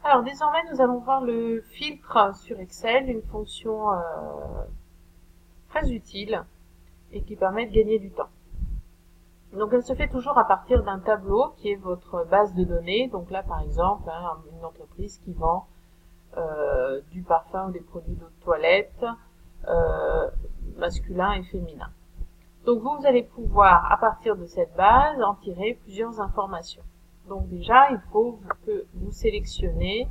Alors désormais, nous allons voir le filtre sur Excel, une fonction très utile et qui permet de gagner du temps. Donc elle se fait toujours à partir d'un tableau qui est votre base de données. Donc là par exemple, une entreprise qui vend du parfum ou des produits d'eau de toilette masculin et féminin. Donc vous allez pouvoir à partir de cette base en tirer plusieurs informations. Donc déjà il faut que vous sélectionnez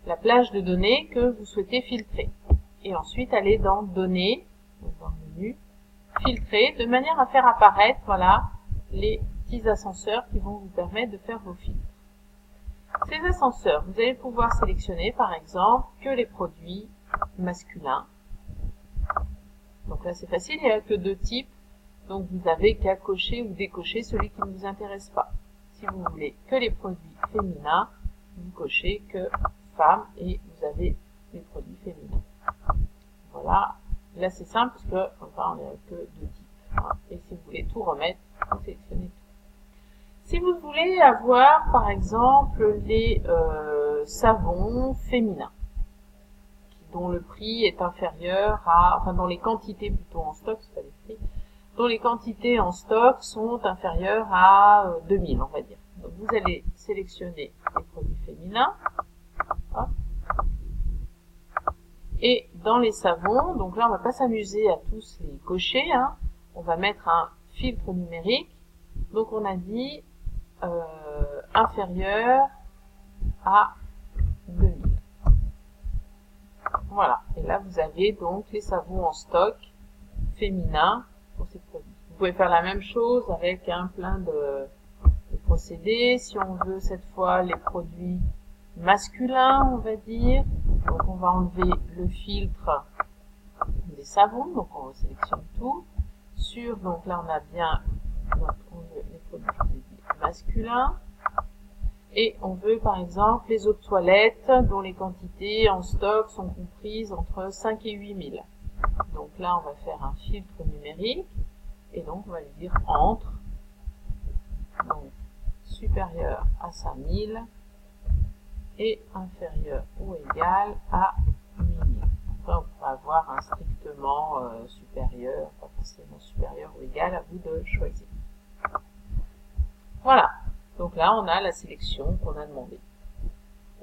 la plage de données que vous souhaitez filtrer. Et ensuite aller dans Données, donc dans le menu, Filtrer, de manière à faire apparaître voilà, les petits ascenseurs qui vont vous permettre de faire vos filtres. Ces ascenseurs, vous allez pouvoir sélectionner par exemple que les produits masculins. Donc là c'est facile, il n'y a que deux types, donc vous n'avez qu'à cocher ou décocher celui qui ne vous intéresse pas. Si vous voulez que les produits féminins, vous cochez que femmes et vous avez les produits féminins. Voilà, là c'est simple parce que enfin, on n'a que deux types. Et si vous voulez tout remettre, vous sélectionnez tout. Si vous voulez avoir par exemple les savons féminins, dont le prix est inférieur à, enfin dont les quantités plutôt en stock, c'est pas les prix, dont les quantités en stock sont inférieures à 2000 on va dire. Donc vous allez sélectionner les produits féminins. Hop. Et dans les savons, donc là on va pas s'amuser à tous les cocher, on va mettre un filtre numérique. Donc on a dit inférieur à 2000. Voilà, et là vous avez donc les savons en stock féminins pour ces produits. Vous pouvez faire la même chose avec plein de procédés. Si on veut cette fois les produits masculins, on va dire, donc on va enlever le filtre des savons, donc on sélectionne tout. Donc là on a bien on veut les produits masculins. Et on veut par exemple les eaux de toilette dont les quantités en stock sont comprises entre 5 et 8000. Donc là on va faire un filtre numérique et donc on va lui dire entre, donc supérieur à 5000 et inférieur ou égal à 8000. Après on pourra avoir un strictement supérieur, pas forcément supérieur ou égal, à vous de choisir. Voilà. Donc là, on a la sélection qu'on a demandé.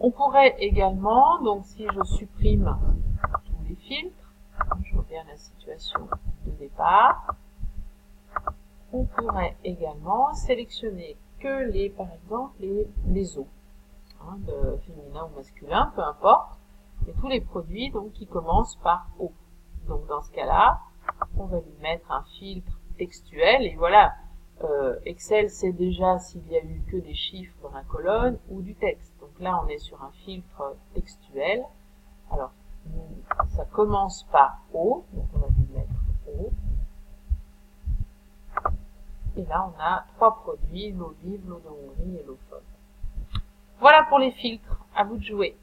On pourrait également, donc si je supprime tous les filtres, je reviens à la situation de départ, on pourrait également sélectionner que les, par exemple, les eaux, de féminin ou masculin, peu importe, et tous les produits donc qui commencent par eau. Donc dans ce cas-là, on va lui mettre un filtre textuel et voilà. Excel sait déjà s'il y a eu que des chiffres dans la colonne ou du texte. Donc là, on est sur un filtre textuel. Alors, ça commence par O, donc on va lui mettre O. Et là, on a trois produits, l'eau vive, l'eau de Hongrie et l'eau folle. Voilà pour les filtres. À vous de jouer.